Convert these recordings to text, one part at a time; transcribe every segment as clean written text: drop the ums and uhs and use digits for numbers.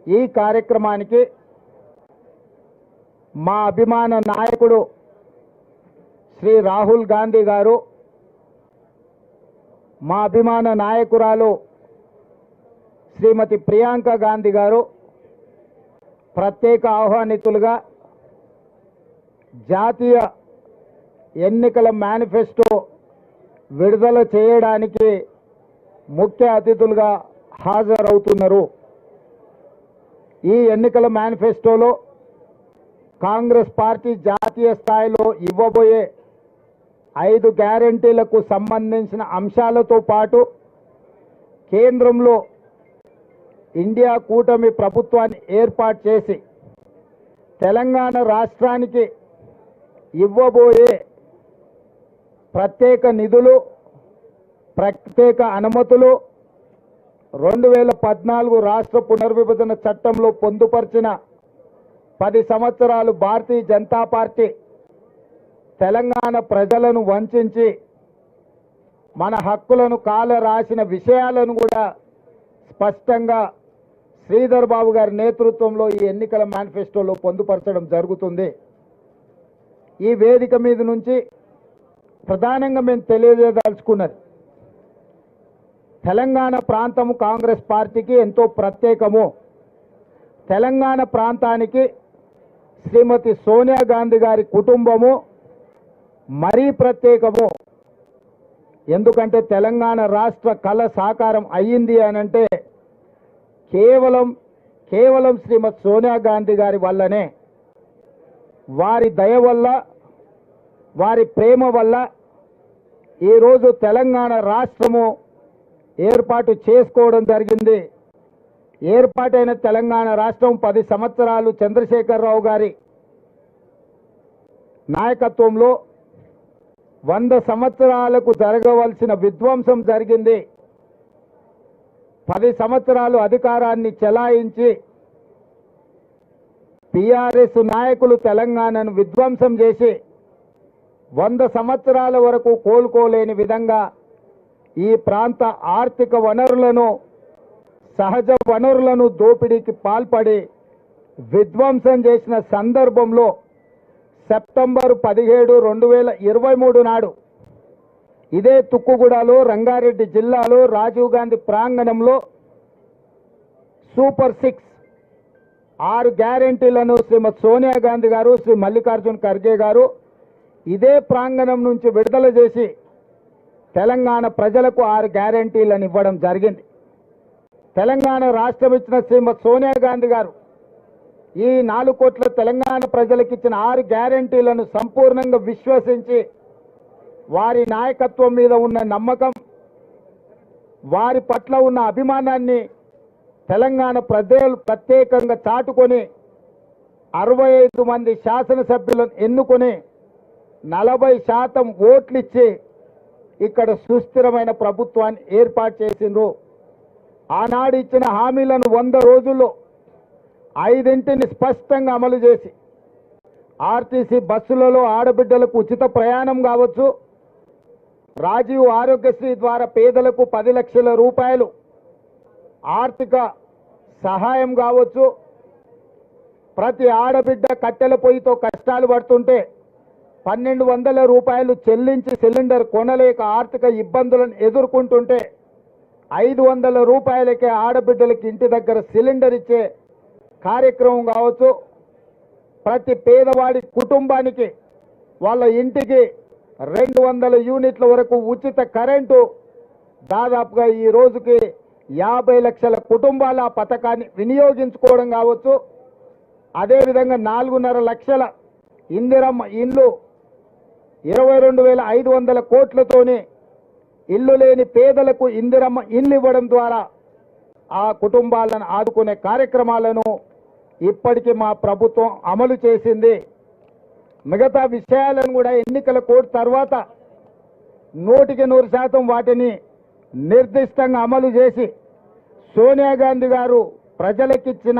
ఈ కార్యక్రమానికి మా అభిమాన నాయకుడు శ్రీ రాహుల్ గాంధీ గారు, మా అభిమాన నాయకురాలు శ్రీమతి ప్రియాంక గాంధీ గారు ప్రత్యేక ఆహ్వానితులుగా జాతీయ ఎన్నికల మేనిఫెస్టో విడుదల చేయడానికి ముఖ్య అతిథులుగా హాజరవుతున్నారు. ఈ ఎన్నికల మేనిఫెస్టోలో కాంగ్రెస్ పార్టీ జాతీయ స్థాయిలో ఇవ్వబోయే 5 గ్యారెంటీలకు సంబంధించిన అంశాలతో పాటు కేంద్రంలో ఇండియా కూటమి ప్రభుత్వాన్ని ఏర్పాటు చేసి తెలంగాణ రాష్ట్రానికి ఇవ్వబోయే ప్రత్యేక నిధులు, ప్రత్యేక అనుమతులు, 2014 రాష్ట్ర పునర్విభజన చట్టంలో పొందుపరిచిన 10 సంవత్సరాలు భారతీయ జనతా పార్టీ తెలంగాణ ప్రజలను వంచి మన హక్కులను కాలరాసిన విషయాలను కూడా స్పష్టంగా శ్రీధర్ బాబు గారి నేతృత్వంలో ఈ ఎన్నికల మేనిఫెస్టోలో పొందుపరచడం జరుగుతుంది. ఈ వేదిక మీద నుంచి ప్రధానంగా మేము తెలియజేయదలుచుకున్నది, తెలంగాణ ప్రాంతము కాంగ్రెస్ పార్టీకి ఎంతో ప్రత్యేకము. తెలంగాణ ప్రాంతానికి శ్రీమతి సోనియా గాంధీ గారి కుటుంబము మరీ ప్రత్యేకము. ఎందుకంటే తెలంగాణ రాష్ట్ర కళ సాకారం అయ్యింది అనంటే కేవలం శ్రీమతి సోనియా గాంధీ గారి వల్లనే, వారి దయ వల్ల, వారి ప్రేమ వల్ల ఈరోజు తెలంగాణ రాష్ట్రము ఏర్పాటు చేసుకోవడం జరిగింది. ఏర్పాటైన తెలంగాణ రాష్ట్రం 10 సంవత్సరాలు చంద్రశేఖరరావు గారి నాయకత్వంలో 100 సంవత్సరాలకు జరగవలసిన విధ్వంసం జరిగింది. 10 సంవత్సరాలు అధికారాన్ని చెలాయించి టిఆర్ఎస్ నాయకులు తెలంగాణను విధ్వంసం చేసి 100 సంవత్సరాల వరకు కోలుకోలేని విధంగా ఈ ప్రాంత ఆర్థిక వనరులను, సహజ వనరులను దోపిడీకి పాల్పడి విధ్వంసం చేసిన సందర్భంలో సెప్టెంబర్ 17, 2023 నాడు ఇదే తుక్కుగూడలో, రంగారెడ్డి జిల్లాలో రాజీవ్ గాంధీ ప్రాంగణంలో సూపర్ 6 గ్యారెంటీలను శ్రీమతి సోనియా గాంధీ గారు, శ్రీ మల్లికార్జున్ ఖర్గే గారు ఇదే ప్రాంగణం నుంచి విడుదల చేసి తెలంగాణ ప్రజలకు 6 గ్యారెంటీలను ఇవ్వడం జరిగింది. తెలంగాణ రాష్ట్రం ఇచ్చిన శ్రీమతి సోనియా గాంధీ గారు ఈ 4 కోట్ల తెలంగాణ ప్రజలకు ఇచ్చిన 6 గ్యారెంటీలను సంపూర్ణంగా విశ్వసించి వారి నాయకత్వం మీద ఉన్న నమ్మకం, వారి పట్ల ఉన్న అభిమానాన్ని తెలంగాణ ప్రజలు ప్రత్యేకంగా చాటుకొని 65 మంది శాసనసభ్యులను ఎన్నుకొని 40% ఓట్లు ఇచ్చి ఇక్కడ సుస్థిరమైన ప్రభుత్వాన్ని ఏర్పాటు చేసిండ్రు. ఆనాడు ఇచ్చిన హామీలను 100 రోజుల్లో 5 స్పష్టంగా అమలు చేసి ఆర్టీసీ బస్సులలో ఆడబిడ్డలకు ఉచిత ప్రయాణం కావచ్చు, రాజీవ్ ఆరోగ్యశ్రీ ద్వారా పేదలకు 10 లక్షల రూపాయలు ఆర్థిక సహాయం కావచ్చు, ప్రతి ఆడబిడ్డ కట్టెల పొయ్యితో కష్టాలు పడుతుంటే 1200 రూపాయలు చెల్లించి సిలిండర్ కొనలేక ఆర్థిక ఇబ్బందులను ఎదుర్కొంటుంటే 500 రూపాయలకే ఆడబిడ్డలకి ఇంటి దగ్గర సిలిండర్ ఇచ్చే కార్యక్రమం కావచ్చు, ప్రతి పేదవాడి కుటుంబానికి వాళ్ళ ఇంటికి 200 యూనిట్ల వరకు ఉచిత కరెంటు, దాదాపుగా ఈ రోజుకి 50 లక్షల కుటుంబాల పథకాన్ని వినియోగించుకోవడం కావచ్చు, అదేవిధంగా 4.5 లక్షల ఇందిరమ్మ ఇండ్లు 22,500 కోట్లతోనే ఇల్లు లేని పేదలకు ఇందిరమ్మ ఇండ్లు ఇవ్వడం ద్వారా ఆ కుటుంబాలను ఆదుకునే కార్యక్రమాలను ఇప్పటికీ మా ప్రభుత్వం అమలు చేసింది. మిగతా విషయాలను కూడా ఎన్నికల కోడ్ తర్వాత 100% వాటిని నిర్దిష్టంగా అమలు చేసి సోనియా గాంధీ గారు ప్రజలకిచ్చిన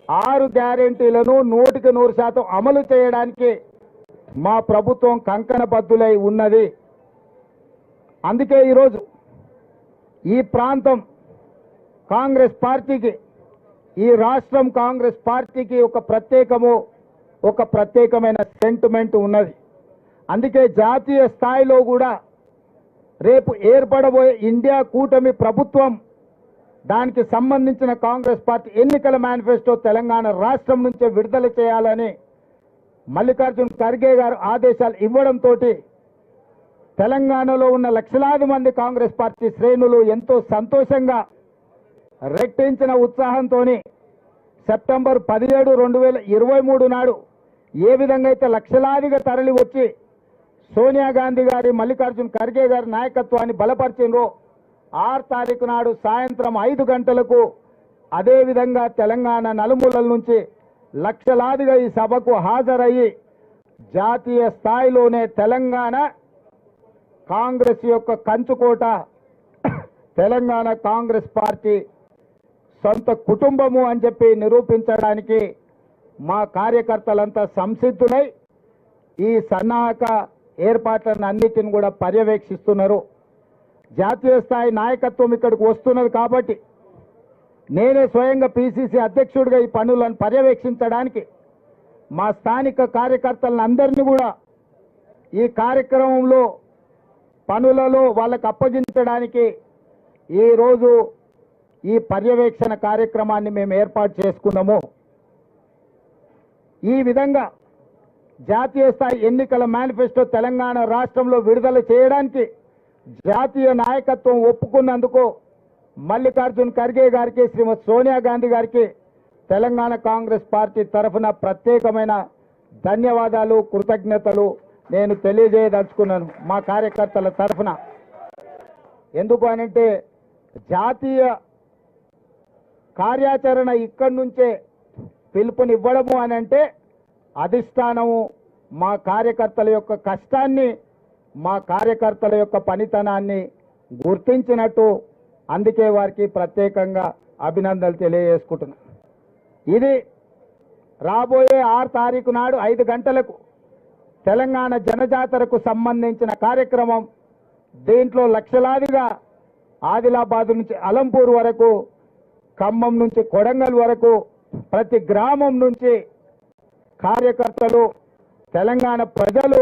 6 గ్యారెంటీలను 100% అమలు చేయడానికి మా ప్రభుత్వం కంకణబద్ధులై ఉన్నది. అందుకే ఈరోజు ఈ ప్రాంతం కాంగ్రెస్ పార్టీకి ఈ రాష్ట్రం కాంగ్రెస్ పార్టీకి ఒక ప్రత్యేకమైన సెంటిమెంట్ ఉన్నది. అందుకే జాతీయ స్థాయిలో కూడా రేపు ఏర్పడబోయే ఇండియా కూటమి ప్రభుత్వం దానికి సంబంధించిన కాంగ్రెస్ పార్టీ ఎన్నికల మేనిఫెస్టో తెలంగాణ రాష్ట్రం నుంచే విడుదల చేయాలని మల్లికార్జున్ ఖర్గే గారు ఆదేశాలు ఇవ్వడంతో తెలంగాణలో ఉన్న లక్షలాది మంది కాంగ్రెస్ పార్టీ శ్రేణులు ఎంతో సంతోషంగా రెట్టించిన ఉత్సాహంతో సెప్టెంబర్ 17, 2023 నాడు ఏ విధంగా అయితే లక్షలాదిగా తరలి వచ్చి సోనియా గాంధీ గారి మల్లికార్జున్ ఖర్గే గారి నాయకత్వాన్ని బలపరిచినరో 6 తారీఖు నాడు సాయంత్రం 5 గంటలకు అదేవిధంగా తెలంగాణ నలుమూలల నుంచి లక్షలాదిగా ఈ సభకు హాజరయ్యి జాతీయ స్థాయిలోనే తెలంగాణ కాంగ్రెస్ యొక్క కంచుకోట, తెలంగాణ కాంగ్రెస్ పార్టీ సొంత కుటుంబము అని చెప్పి నిరూపించడానికి మా కార్యకర్తలంతా సంసిద్ధులై ఈ సన్నాహక ఏర్పాట్లను అన్నిటిని కూడా పర్యవేక్షిస్తున్నారు. జాతీయ స్థాయి నాయకత్వం ఇక్కడికి వస్తున్నది కాబట్టి నేనే స్వయంగా పిసిసి అధ్యక్షుడిగా ఈ పనులను పర్యవేక్షించడానికి మా స్థానిక కార్యకర్తలను అందరినీ కూడా ఈ కార్యక్రమంలో పనులలో వాళ్ళకు అప్పగించడానికి ఈరోజు ఈ పర్యవేక్షణ కార్యక్రమాన్ని మేము ఏర్పాటు చేసుకున్నాము. ఈ విధంగా జాతీయ స్థాయి ఎన్నికల మేనిఫెస్టో తెలంగాణ రాష్ట్రంలో విడుదల చేయడానికి జాతీయ నాయకత్వం ఒప్పుకున్నందుకు మల్లికార్జున్ ఖర్గే గారికి, శ్రీమతి సోనియా గాంధీ గారికి తెలంగాణ కాంగ్రెస్ పార్టీ తరఫున ప్రత్యేకమైన ధన్యవాదాలు, కృతజ్ఞతలు నేను తెలియజేయదలుచుకున్నాను మా కార్యకర్తల తరఫున. ఎందుకు అనంటే జాతీయ కార్యాచరణ ఇక్కడి నుంచే పిలుపునివ్వడము అని అంటే అధిష్టానము మా కార్యకర్తల యొక్క కష్టాన్ని, మా కార్యకర్తల యొక్క పనితనాన్ని గుర్తించినట్టు, అందుకే వారికి ప్రత్యేకంగా అభినందనలు తెలియజేసుకుంటున్నాను. ఇది రాబోయే 6 తారీఖు నాడు 5 గంటలకు తెలంగాణ జనజాతరకు సంబంధించిన కార్యక్రమం. దీంట్లో లక్షలాదిగా ఆదిలాబాద్ నుంచి అలంపూర్ వరకు, ఖమ్మం నుంచి కొడంగల్ వరకు ప్రతి గ్రామం నుంచి కార్యకర్తలు, తెలంగాణ ప్రజలు,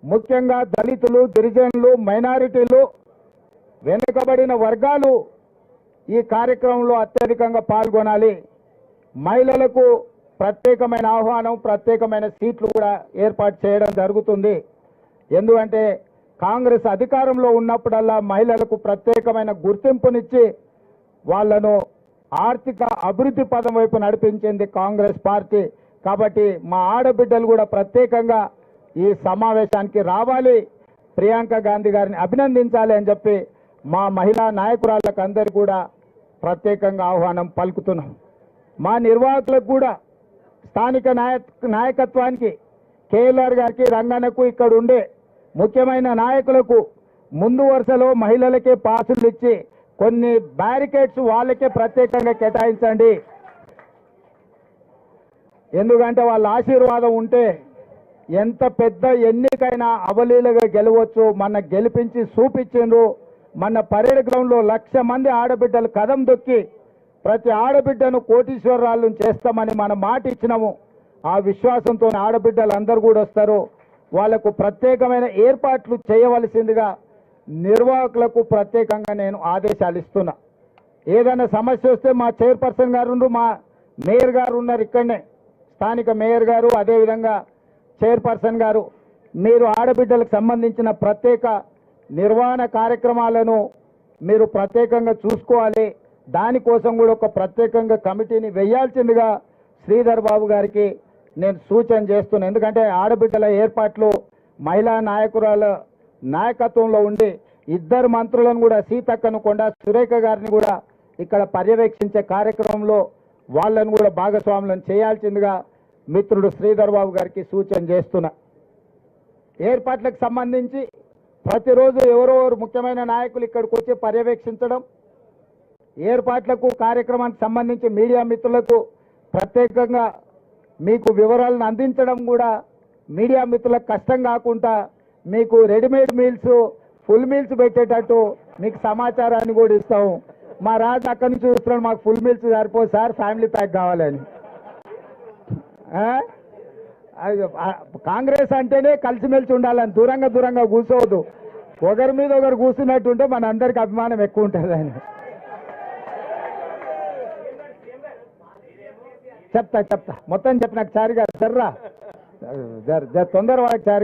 ముఖ్యంగా దళితులు, గిరిజనులు, మైనారిటీలు, వెనుకబడిన వర్గాలు ఈ కార్యక్రమంలో అత్యధికంగా పాల్గొనాలి. మహిళలకు ప్రత్యేకమైన ఆహ్వానం, ప్రత్యేకమైన సీట్లు కూడా ఏర్పాటు చేయడం జరుగుతుంది. ఎందుకంటే కాంగ్రెస్ అధికారంలో ఉన్నప్పుడల్లా మహిళలకు ప్రత్యేకమైన గుర్తింపునిచ్చి వాళ్లను ఆర్థిక అభివృద్ధి పదం వైపు నడిపించింది కాంగ్రెస్ పార్టీ. కాబట్టి మా ఆడబిడ్డలు కూడా ప్రత్యేకంగా ఈ సమావేశానికి రావాలి, ప్రియాంక గాంధీ గారిని అభినందించాలి అని చెప్పి మా మహిళా నాయకురాళ్ళకు అందరు కూడా ప్రత్యేకంగా ఆహ్వానం పలుకుతున్నాం. మా నిర్వాహకులకు కూడా, స్థానిక నాయకత్వానికి, కేఎల్ఆర్ గారికి, రంగన్నకు, ఇక్కడ ఉండే ముఖ్యమైన నాయకులకు ముందు వరుసలో మహిళలకే పాసులు ఇచ్చి కొన్ని బ్యారికేడ్స్ వాళ్ళకే ప్రత్యేకంగా కేటాయించండి. ఎందుకంటే వాళ్ళ ఆశీర్వాదం ఉంటే ఎంత పెద్ద ఎన్నికైనా అవలీలగా గెలవచ్చు. మన గెలిపించి చూపించిండ్రు. మన పరేడ్ గ్రౌండ్లో 1,00,000 మంది ఆడబిడ్డలు కదం దొక్కి ప్రతి ఆడబిడ్డను కోటీశ్వరరాలను చేస్తామని మనం మాట ఇచ్చినాము. ఆ విశ్వాసంతో ఆడబిడ్డలు అందరూ కూడా వస్తారు. వాళ్లకు ప్రత్యేకమైన ఏర్పాట్లు చేయవలసిందిగా నిర్వాహకులకు ప్రత్యేకంగా నేను ఆదేశాలు ఇస్తున్నా. ఏదైనా సమస్య వస్తే మా చైర్పర్సన్ గారు, మా మేయర్ గారు ఉన్నారు ఇక్కడనే, స్థానిక మేయర్ గారు, అదేవిధంగా చైర్పర్సన్ గారు, మీరు ఆడబిడ్డలకు సంబంధించిన ప్రత్యేక నిర్వహణ కార్యక్రమాలను మీరు ప్రత్యేకంగా చూసుకోవాలి. దానికోసం కూడా ఒక ప్రత్యేకంగా కమిటీని వేయాల్సిందిగా శ్రీధర్ బాబు గారికి నేను సూచన చేస్తున్నాను. ఎందుకంటే ఆడబిడ్డల ఏర్పాట్లు మహిళా నాయకురాల నాయకత్వంలో ఉండి 2 మంత్రులను కూడా, సీతక్కను, కొండా సురేఖ గారిని కూడా ఇక్కడ పర్యవేక్షించే కార్యక్రమంలో వాళ్ళను కూడా భాగస్వాములను చేయాల్సిందిగా మిత్రుడు శ్రీధర్ బాబు గారికి సూచన చేస్తున్నా. ఏర్పాట్లకు సంబంధించి ప్రతిరోజు ఎవరెవరు ముఖ్యమైన నాయకులు ఇక్కడికి వచ్చి పర్యవేక్షించడం, ఏర్పాట్లకు కార్యక్రమానికి సంబంధించి మీడియా మిత్రులకు ప్రత్యేకంగా మీకు వివరాలను అందించడం కూడా మీడియా మిత్రులకు కష్టం కాకుండా మీకు రెడీమేడ్ మీల్స్, ఫుల్ మీల్స్ పెట్టేటట్టు మీకు సమాచారాన్ని కూడా ఇస్తాము. మా రాజు అక్కడి నుంచి చూస్తున్నాడు, మాకు ఫుల్ మీల్స్ సరిపోదు సార్, ఫ్యామిలీ ప్యాక్ కావాలని. ఆ? కాంగ్రెస్ అంటేనే కలిసిమెలిసి ఉండాలని, దూరంగా దూరంగా కూర్చోవద్దు. ఒకరి మీద ఒకరు కూర్చున్నట్టుంటే మన అందరికి అభిమానం ఎక్కువ ఉంటుంది అని చెప్తా మొత్తం చెప్పినాక చారి గారు సర్రా, తొందర వాడికి చారి